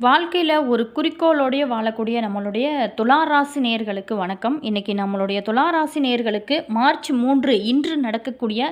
வாழ்க்கையில் ஒரு குறிக்கோளோடைய வாழக்கூடிய நம்மளுடைய துளாராசி நேயர்களுக்கு வணக்கம். இன்றைக்கி நம்மளுடைய துளாராசி நேயர்களுக்கு மார்ச் 3 இன்று நடக்கக்கூடிய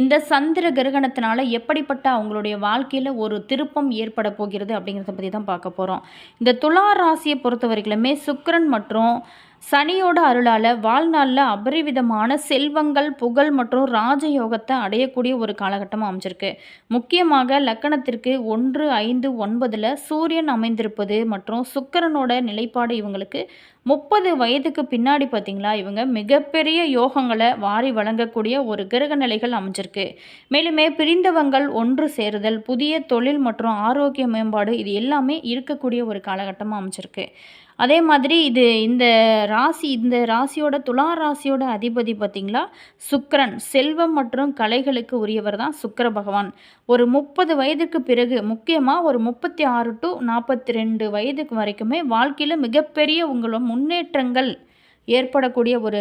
இந்த சந்திர கிரகணத்தினால எப்படிப்பட்ட அவங்களுடைய வாழ்க்கையில் ஒரு திருப்பம் ஏற்பட போகிறது அப்படிங்கிறத பற்றி தான் பார்க்க போகிறோம். இந்த துளாராசியை பொறுத்த வரைக்குமே சுக்கிரன் மற்றும் சனியோட அருளால் வாழ்நாளில் அபரிவிதமான செல்வங்கள், புகழ் மற்றும் ராஜயோகத்தை அடையக்கூடிய ஒரு காலகட்டமாக அமைஞ்சிருக்கு. முக்கியமாக லக்கணத்திற்கு 1, 5, 9 சூரியன் அமைந்திருப்பது மற்றும் சுக்கிரனோட நிலைப்பாடு இவங்களுக்கு 30 வயதுக்கு பின்னாடி பார்த்திங்களா இவங்க மிகப்பெரிய யோகங்களை வாரி வழங்கக்கூடிய ஒரு கிரக நிலைகள் அமைஞ்சிருக்கு. மேலுமே பிரிந்தவங்கள் ஒன்று சேருதல், புதிய தொழில் மற்றும் ஆரோக்கிய மேம்பாடு இது எல்லாமே இருக்கக்கூடிய ஒரு காலகட்டமாக அமைஞ்சிருக்கு. அதே மாதிரி இந்த ராசியோட துலா ராசியோட அதிபதி பார்த்திங்களா சுக்கிரன். செல்வம் மற்றும் கலைகளுக்கு உரியவர் தான் சுக்கிர பகவான். ஒரு 30 வயதுக்கு பிறகு முக்கியமாக ஒரு 36 to 42 வயதுக்கு வரைக்குமே வாழ்க்கையில் மிகப்பெரிய உங்களோட முன்னேற்றங்கள் ஏற்படக்கூடிய ஒரு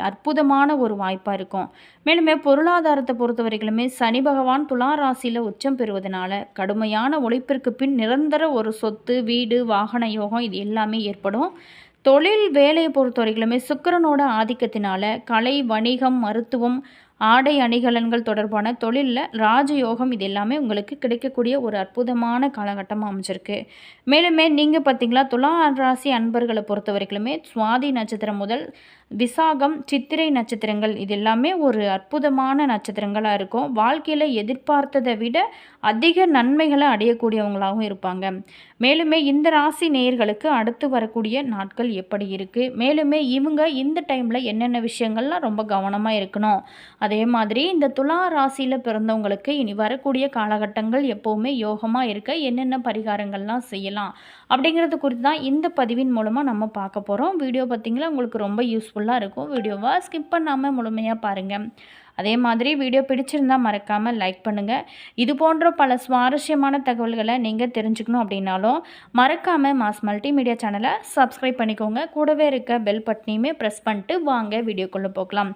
அற்புதமான ஒரு வாய்ப்பாக இருக்கும். மேலுமே பொருளாதாரத்தை பொறுத்த வரைக்குமே சனி பகவான் துலா ராசியில் உச்சம் பெறுவதனால கடுமையான உழைப்பிற்கு பின் நிரந்தர ஒரு சொத்து, வீடு, வாகன யோகம் இது எல்லாமே ஏற்படும். தொழில் வேலையை பொறுத்த வரைக்குமே சுக்கிரனோட ஆதிக்கத்தினால கலை, வணிகம், மருத்துவம், ஆடை அணிகலன்கள் தொடர்பான தொழிலில் ராஜயோகம் இது எல்லாமே உங்களுக்கு கிடைக்கக்கூடிய ஒரு அற்புதமான காலகட்டமாக அமைஞ்சிருக்கு. மேலுமே நீங்கள் பார்த்திங்களா துலா ராசி அன்பர்களை பொறுத்த வரைக்குமே சுவாதி நட்சத்திரம் முதல் விசாகம், சித்திரை நட்சத்திரங்கள் இது எல்லாமே ஒரு அற்புதமான நட்சத்திரங்களாக இருக்கும். வாழ்க்கையில் எதிர்பார்த்ததை விட அதிக நன்மைகளை அடையக்கூடியவங்களாகவும் இருப்பாங்க. மேலுமே இந்த ராசி நேயர்களுக்கு அடுத்து வரக்கூடிய நாட்கள் எப்படி இருக்குது, மேலுமே இவங்க இந்த டைமில் என்னென்ன விஷயங்கள்லாம் ரொம்ப கவனமாக இருக்கணும், அதே மாதிரி இந்த துலா ராசியில் பிறந்தவங்களுக்கு இனி வரக்கூடிய காலகட்டங்கள் எப்போவுமே யோகமாக இருக்க என்னென்ன பரிகாரங்கள்லாம் செய்யலாம் அப்படிங்கிறது குறித்து தான் இந்த பதிவின் மூலமாக நம்ம பார்க்க போகிறோம். வீடியோ பார்த்திங்களா உங்களுக்கு ரொம்ப யூஸ்ஃபுல்லாக இருக்கும். வீடியோவை ஸ்கிப் பண்ணாமல் முழுமையாக பாருங்கள். அதே மாதிரி வீடியோ பிடிச்சிருந்தால் மறக்காமல் லைக் பண்ணுங்கள். இது போன்ற பல சுவாரஸ்யமான தகவல்களை நீங்கள் தெரிஞ்சுக்கணும் அப்படின்னாலும் மறக்காமல் மாஸ் மல்டிமீடியா சேனலை சப்ஸ்கிரைப் பண்ணிக்கோங்க. கூடவே இருக்க பெல் பட்டனையுமே ப்ரெஸ் பண்ணிட்டு வாங்க வீடியோக்குள்ளே போகலாம்.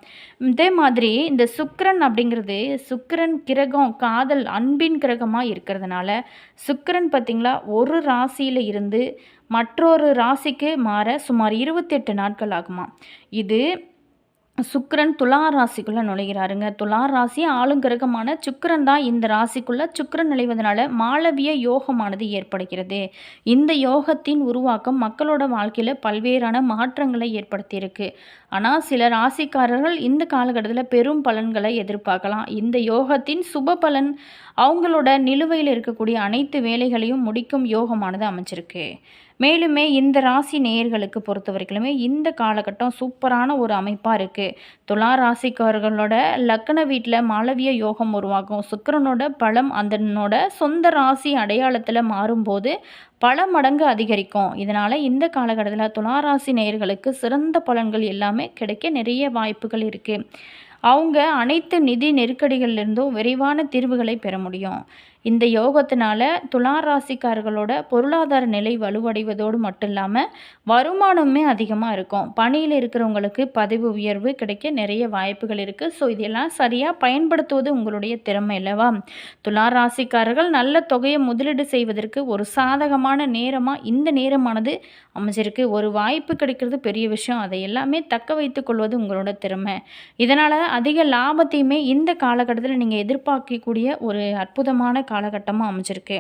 இதே மாதிரி இந்த சுக்கிரன் அப்படிங்கிறது சுக்கிரன் கிரகம் காதல், அன்பின் கிரகமாக இருக்கிறதுனால சுக்கிரன் பார்த்திங்களா ஒரு ராசியில் இருந்து மற்றொரு ராசிக்கு மாற சுமார் 28 நாட்கள் ஆகுமா. இது சுக்கிரன் துலா ராசிக்குள்ளே நுழைகிறாருங்க. துலா ராசி ஆளுங்கிரகமான சுக்கிரன் தான் இந்த ராசிக்குள்ளே சுக்கிரன் நுழைவதனால மாளவிய யோகமானது ஏற்படுகிறது. இந்த யோகத்தின் உருவாக்கம் மக்களோட வாழ்க்கையில் பல்வேறான மாற்றங்களை ஏற்படுத்தியிருக்கு. ஆனால் சில ராசிக்காரர்கள் இந்த காலகட்டத்தில் பெரும் பலன்களை எதிர்பார்க்கலாம். இந்த யோகத்தின் சுப பலன் அவங்களோட நிலுவையில் இருக்கக்கூடிய அனைத்து வேலைகளையும் முடிக்கும் யோகமானது அமைச்சிருக்கு. மேலுமே இந்த ராசி நேயர்களுக்கு பொறுத்த வரைக்குமே இந்த காலகட்டம் சூப்பரான ஒரு அமைப்பாக இருக்குது. துலா ராசிக்காரர்களோட லக்கண வீட்டில் மாளவிய யோகம் உருவாகும். சுக்கிரனோட பலம் அதனோட சொந்த ராசி அடையாளத்தில் மாறும்போது பல மடங்கு அதிகரிக்கும். இதனால் இந்த காலகட்டத்தில் துலா ராசி நேயர்களுக்கு சிறந்த பலன்கள் எல்லாமே கிடைக்க நிறைய வாய்ப்புகள் இருக்குது. அவங்க அனைத்து நிதி நெருக்கடிகளிலிருந்தும் விரைவான தீர்வுகளை பெற முடியும். இந்த யோகத்தினால துலா ராசிக்காரர்களோட பொருளாதார நிலை வலுவடைவதோடு மட்டும் இல்லாமல் வருமானமே அதிகமாக இருக்கும். பணியில் இருக்கிறவங்களுக்கு பதவி உயர்வு கிடைக்க நிறைய வாய்ப்புகள் இருக்குது. ஸோ இதெல்லாம் சரியாக பயன்படுத்துவது உங்களுடைய திறமை இல்லவா. துலா ராசிக்காரர்கள் நல்ல தொகையை முதலீடு செய்வதற்கு ஒரு சாதகமான நேரமாக இந்த நேரமானது அமைஞ்சிருக்கு. ஒரு வாய்ப்பு கிடைக்கிறது பெரிய விஷயம். அதை எல்லாமே தக்க வைத்து கொள்வது உங்களோட திறமை. இதனால் அதிக லாபத்தையுமே இந்த காலகட்டத்தில் நீங்கள் எதிர்பார்க்கக்கூடிய ஒரு அற்புதமான காலகட்டமாக அமைஞ்சிருக்கு.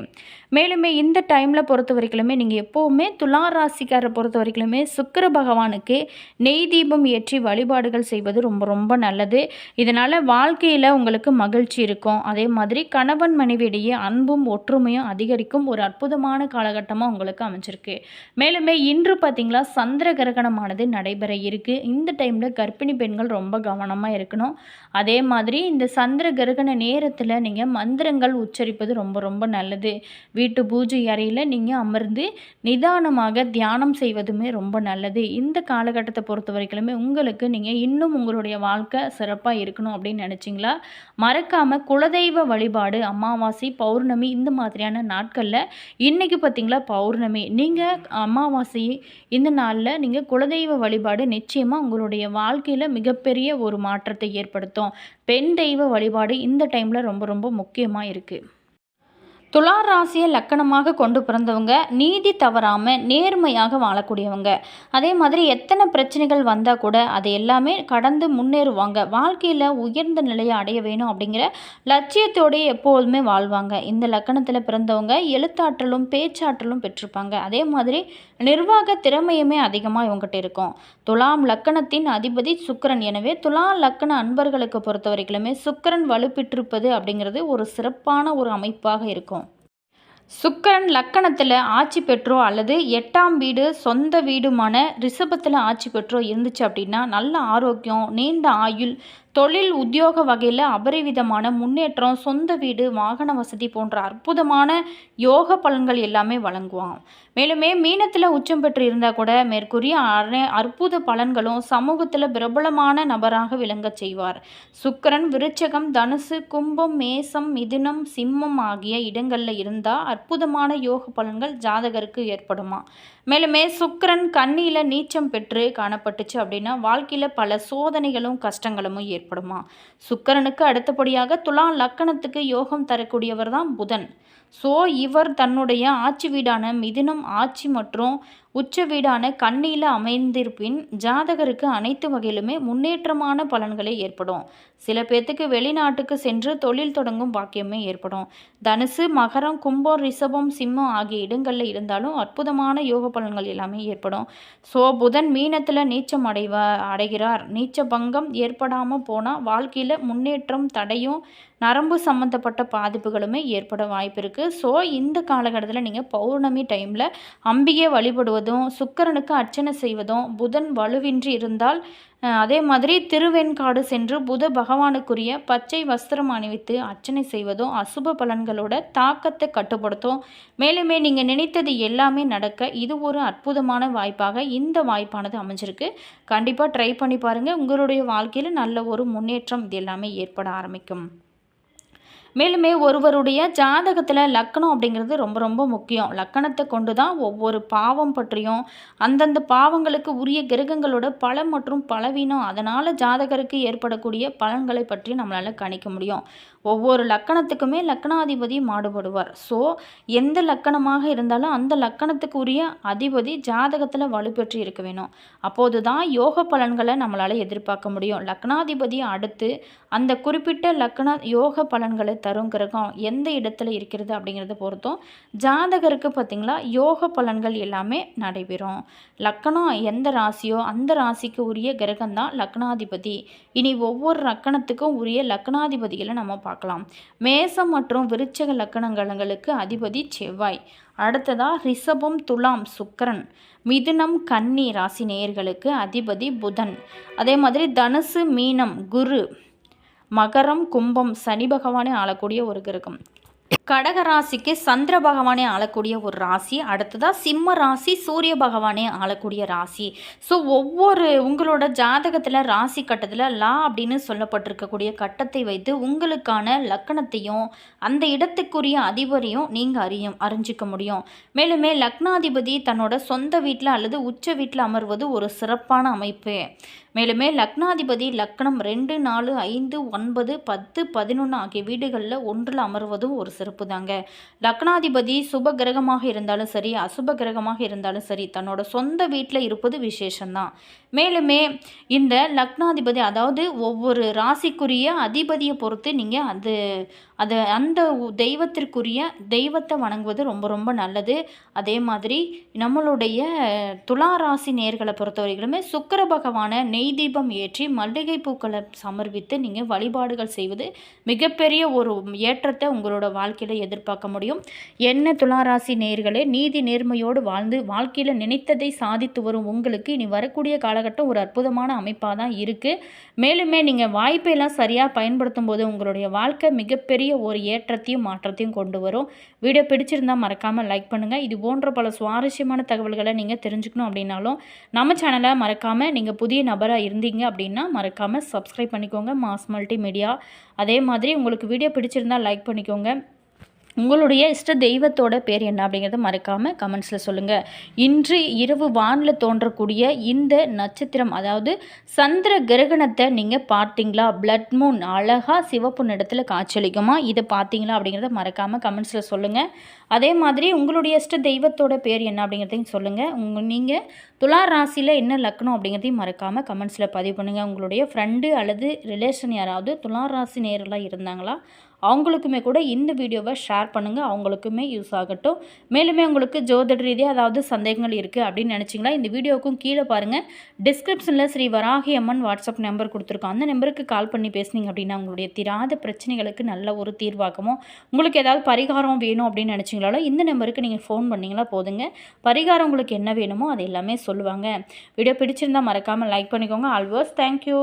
மேலுமே இந்த டைமில் பொறுத்த வரைக்குமே நீங்கள் எப்போவுமே துலா ராசிக்காரை பொறுத்த வரைக்குமே சுக்கிர பகவானுக்கு நெய் தீபம் ஏற்றி வழிபாடுகள் செய்வது ரொம்ப ரொம்ப நல்லது. இதனால் வாழ்க்கையில் உங்களுக்கு மகிழ்ச்சி இருக்கும். அதே மாதிரி கணவன் மனைவியிடையே அன்பும் ஒற்றுமையும் அதிகரிக்கும் ஒரு அற்புதமான காலகட்டமாக உங்களுக்கு அமைஞ்சிருக்கு. மேலுமே இன்று பார்த்திங்களா சந்திர கிரகணமானது நடைபெற இருக்குது. இந்த டைமில் கர்ப்பிணி பெண்கள் ரொம்ப கவனமாக இருக்கணும். அதே மாதிரி இந்த சந்திர கிரகண நேரத்தில் நீங்கள் மந்திரங்கள் உச்சரிப்பது ரொம்ப ரொம்ப நல்லது. வீட்டு பூஜை அறையில் நீங்கள் அமர்ந்து நிதானமாக தியானம் செய்வதுமே ரொம்ப நல்லது. இந்த காலகட்டத்தை பொறுத்த வரைக்குமே உங்களுக்கு நீங்கள் இன்னும் உங்களுடைய வாழ்க்கை சிறப்பாக இருக்கணும் அப்படின்னு நினச்சிங்களா மறக்காமல் குலதெய்வ வழிபாடு அமாவாசை, பௌர்ணமி இந்த மாதிரியான நாட்களில் இன்றைக்கி பார்த்திங்களா பௌர்ணமி, நீங்கள் அமாவாசை இந்த நாளில் நீங்கள் குலதெய்வ வழிபாடு நிச்சயமாக உங்களுடைய வாழ்க்கையில் மிகப்பெரிய ஒரு மாற்றத்தை ஏற்படுத்தும். பெண் தெய்வ வழிபாடு இந்த டைமில் ரொம்ப ரொம்ப முக்கியமாக இருக்குது. துலா ராசியை லக்கணமாக கொண்டு பிறந்தவங்க நீதி தவறாமல் நேர்மையாக வாழக்கூடியவங்க. அதே மாதிரி எத்தனை பிரச்சனைகள் வந்தால் கூட அதை எல்லாமே கடந்து முன்னேறுவாங்க. வாழ்க்கையில் உயர்ந்த நிலையை அடைய வேணும் அப்படிங்கிற லட்சியத்தோடையே எப்போதுமே வாழ்வாங்க. இந்த லக்கணத்தில் பிறந்தவங்க எழுத்தாற்றலும் பேச்சாற்றலும் பெற்றிருப்பாங்க. அதே மாதிரி நிர்வாக திறமையுமே அதிகமாக இவங்ககிட்ட இருக்கும். துலாம் லக்கணத்தின் அதிபதி சுக்கிரன். எனவே துலா லக்கண அன்பர்களுக்கு பொறுத்த வரைக்குமே சுக்கிரன் வலுப்பெற்றிருப்பது அப்படிங்கிறது ஒரு சிறப்பான ஒரு அமைப்பாக இருக்கும். சுக்கிரன் லக்கணத்தில் ஆட்சி பெற்றோ அல்லது 8ஆம் வீடு சொந்த வீடுமான ரிஷபத்தில் ஆட்சி பெற்றோ இருந்துச்சு அப்படின்னா நல்ல ஆரோக்கியம், நீண்ட ஆயுள், தொழில் உத்தியோக வகையில் அபரிவிதமான முன்னேற்றம், சொந்த வீடு, வாகன வசதி போன்ற அற்புதமான யோக பலன்கள் எல்லாமே வழங்குவான். மேலுமே மீனத்தில் உச்சம் பெற்று இருந்தால் கூட மேற்கூறிய அற்புத பலன்களும் சமூகத்தில் பிரபலமான நபராக விளங்கச் செய்வார். சுக்கிரன் விருச்சகம், தனுசு, கும்பம், மேசம், மிதுனம், சிம்மம் ஆகிய இடங்களில் இருந்தால் அற்புதமான யோக பலன்கள் ஜாதகருக்கு ஏற்படுமா. மேலுமே சுக்கிரன் கன்னியில் நீச்சம் பெற்று காணப்பட்டுச்சு அப்படின்னா வாழ்க்கையில் பல சோதனைகளும் கஷ்டங்களும் ஏற்படுமா. சுக்கிரனுக்கு அடுத்தபடியாக துலா லக்கணத்துக்கு யோகம் தரக்கூடியவர் தான் புதன். ஸோ இவர் தன்னுடைய ஆட்சி வீடான மிதுனம் ஆட்சி மற்றும் உச்ச வீடான கன்னியில் அமைந்திருப்பின் ஜாதகருக்கு அனைத்து வகையிலுமே முன்னேற்றமான பலன்களே ஏற்படும். சில பேர்த்துக்கு வெளிநாட்டுக்கு சென்று தொழில் தொடங்கும் பாக்கியமே ஏற்படும். தனுசு, மகரம், கும்பம், ரிஷபம், சிம்மம் ஆகிய இடங்களில் இருந்தாலும் அற்புதமான யோக பலன்கள் எல்லாமே ஏற்படும். ஸோ புதன் மீனத்தில் நீச்சம் அடைகிறார். நீச்ச பங்கம் ஏற்படாமல் போனால் வாழ்க்கையில் முன்னேற்றம் தடையும் நரம்பு சம்மந்தப்பட்ட பாதிப்புகளுமே ஏற்பட வாய்ப்பு இருக்குது. ஸோ இந்த காலகட்டத்தில் நீங்கள் பௌர்ணமி டைமில் அம்பிகை வழிபடுவதும் சுக்கிரனுக்கு அர்ச்சனை செய்வதும், புதன் வலுவின்றி இருந்தால் அதே மாதிரி திருவெண்காடு சென்று புத பகவானுக்குரிய பச்சை வஸ்திரம் அணிவித்து அர்ச்சனை செய்வதும் அசுப பலன்களோட தாக்கத்தை கட்டுப்படுத்தும். மேலுமே நீங்கள் நினைத்தது எல்லாமே நடக்க இது ஒரு அற்புதமான வாய்ப்பாக இந்த வாய்ப்பானது அமைஞ்சிருக்கு. கண்டிப்பாக ட்ரை பண்ணி பாருங்கள். உங்களுடைய வாழ்க்கையில் நல்ல ஒரு முன்னேற்றம் இது எல்லாமே ஏற்பட ஆரம்பிக்கும். மேலுமே ஒருவருடைய ஜாதகத்தில் லக்கணம் அப்படிங்கிறது ரொம்ப ரொம்ப முக்கியம். லக்கணத்தை கொண்டு தான் ஒவ்வொரு பாவம் பற்றியும் அந்தந்த பாவங்களுக்கு உரிய கிரகங்களோட பலம் மற்றும் பலவீனம், அதனால் ஜாதகருக்கு ஏற்படக்கூடிய பலன்களை பற்றி நம்மளால் கணிக்க முடியும். ஒவ்வொரு லக்கணத்துக்குமே லக்கணாதிபதி மாறுபடுவார். ஸோ எந்த லக்கணமாக இருந்தாலும் அந்த லக்கணத்துக்கு உரிய அதிபதி ஜாதகத்தில் வலுப்பெற்று இருக்க வேணும். அப்போது தான் யோக பலன்களை நம்மளால் எதிர்பார்க்க முடியும். லக்கணாதிபதி அடுத்து அந்த குறிப்பிட்ட லக்கண யோக பலன்களை தரும் கிரகம் எந்த இடத்துல இருக்கிறது அப்படிங்கிறத பொறுத்தும் ஜாதகருக்கு பார்த்திங்களா யோக பலன்கள் எல்லாமே நடைபெறும். லக்கணம் எந்த ராசியோ அந்த ராசிக்கு உரிய கிரகம் தான் லக்னாதிபதி. இனி ஒவ்வொரு லக்கணத்துக்கும் உரிய லக்னாதிபதிகளை நம்ம பார்க்கலாம். மேசம் மற்றும் விருச்சக லக்கணங்களுக்கு அதிபதி செவ்வாய். அடுத்ததாக ரிஷபம், துலாம் சுக்கிரன், மிதுனம், கன்னி ராசி நேயர்களுக்கு அதிபதி புதன். அதே மாதிரி தனுசு, மீனம் குரு, மகரம், கும்பம் சனி பகவானே ஆளக்கூடிய ஒரு கிரகம். கடக ராசிக்கு சந்திர பகவானே ஆளக்கூடிய ஒரு ராசி. அடுத்ததாக சிம்ம ராசி சூரிய பகவானே ஆளக்கூடிய ராசி. ஸோ ஒவ்வொரு உங்களோட ஜாதகத்தில் ராசி கட்டத்தில் லா அப்படின்னு சொல்லப்பட்டிருக்கக்கூடிய கட்டத்தை வைத்து உங்களுக்கான லக்கணத்தையும் அந்த இடத்துக்குரிய அதிபரையும் நீங்கள் அறிஞ்சிக்க முடியும். மேலுமே லக்னாதிபதி தன்னோட சொந்த வீட்டில் அல்லது உச்ச வீட்டில் அமர்வது ஒரு சிறப்பான அமைப்பு. மேலுமே லக்னாதிபதி லக்னம் 2, 4, 5, 9, 10, 11 ஆகிய வீடுகளில் ஒன்றில் அமர்வதும் ஒரு சிறப்பு தாங்க. லக்னாதிபதி சுப கிரகமாக இருந்தாலும் சரி அசுப கிரகமாக இருந்தாலும் சரி தன்னோட சொந்த வீட்டில் இருப்பது விசேஷம்தான். மேலுமே இந்த லக்னாதிபதி அதாவது ஒவ்வொரு ராசிக்குரிய அதிபதியை பொறுத்து நீங்கள் அந்த தெய்வத்திற்குரிய தெய்வத்தை வணங்குவது ரொம்ப ரொம்ப நல்லது. அதே மாதிரி நம்மளுடைய துலா ராசி நேர்களை பொறுத்த வரைக்குமே சுக்கிர பகவானை நெய் தீபம் ஏற்றி மல்லிகை பூக்களை சமர்ப்பித்து நீங்கள் வழிபாடுகள் செய்வது மிகப்பெரிய ஒரு ஏற்றத்தை உங்களோட வாழ்க்கையில் எதிர்பார்க்க முடியும். என்ன துலா ராசி நேயர்களே, நீதி நேர்மையோடு வாழ்ந்து வாழ்க்கையில் நினைத்ததை சாதித்து வரும் உங்களுக்கு இனி வரக்கூடிய காலகட்டம் ஒரு அற்புதமான அமைப்பாக தான் இருக்குது. மேலுமே நீங்கள் வாய்ப்பெல்லாம் சரியாக பயன்படுத்தும் போது உங்களுடைய வாழ்க்கை மிகப்பெரிய ஒரு ஏற்றத்தையும் மாற்றத்தையும் கொண்டு வரும். வீடியோ பிடிச்சிருந்தால் மறக்காமல் லைக் பண்ணுங்கள். இது போன்ற பல சுவாரஸ்யமான தகவல்களை நீங்கள் தெரிஞ்சுக்கணும் அப்படின்னாலும் நம்ம சேனலை மறக்காமல் நீங்கள் புதிய நபராக இருந்தீங்க அப்படின்னா மறக்காமல் சப்ஸ்கிரைப் பண்ணிக்கோங்க மாஸ் மல்டிமீடியா. அதே மாதிரி உங்களுக்கு வீடியோ பிடிச்சிருந்தால் லைக் பண்ணிக்கோங்க. உங்களுடைய இஷ்ட தெய்வத்தோட பேர் என்ன அப்படிங்கிறத மறக்காமல் கமெண்ட்ஸில் சொல்லுங்கள். இன்று இரவு வானில் தோன்றக்கூடிய இந்த நட்சத்திரம், அதாவது சந்திர கிரகணத்தை நீங்கள் பார்த்தீங்களா? பிளட் மூன் அழகாக சிவப்பு நிறத்தில் காட்சியளிக்குமா? இதை பார்த்தீங்களா அப்படிங்கிறத மறக்காமல் கமெண்ட்ஸில் சொல்லுங்கள். அதே மாதிரி உங்களுடைய இஷ்ட தெய்வத்தோட பேர் என்ன அப்படிங்கிறதையும் சொல்லுங்கள். நீங்கள் துலா ராசியில் என்ன லக்னம் அப்படிங்கிறதையும் மறக்காமல் கமெண்ட்ஸில் பதிவு பண்ணுங்கள். உங்களுடைய ஃப்ரெண்டு அல்லது ரிலேஷன் யாராவது துலா ராசி நேரெலாம் இருந்தாங்களா? அவங்களுக்குமே கூட இந்த வீடியோவை ஷேர் பண்ணுங்கள். அவங்களுக்குமே யூஸ் ஆகட்டும். மேலுமே உங்களுக்கு ஜோதிட ரீதியாக அதாவது சந்தேகங்கள் இருக்குது அப்படின்னு நினச்சிங்களா, இந்த வீடியோவுக்கும் கீழே பாருங்கள், டிஸ்கிரிப்ஷனில் ஸ்ரீ வராகி அம்மன் வாட்ஸ்அப் நம்பர் கொடுத்துருக்கோம். அந்த நம்பருக்கு கால் பண்ணி பேசுனீங்க அப்படின்னா உங்களுடைய தீராத பிரச்சனைகளுக்கு நல்ல ஒரு தீர்வாகுமோ, உங்களுக்கு ஏதாவது பரிகாரம் வேணும் அப்படின்னு நினச்சிங்களாலோ இந்த நம்பருக்கு நீங்கள் ஃபோன் பண்ணிங்களா போதுங்க. பரிகாரம் உங்களுக்கு என்ன வேணுமோ அது எல்லாமே சொல்லுவாங்க. வீடியோ பிடிச்சிருந்தால் மறக்காமல் லைக் பண்ணிக்கோங்க. Always thank you.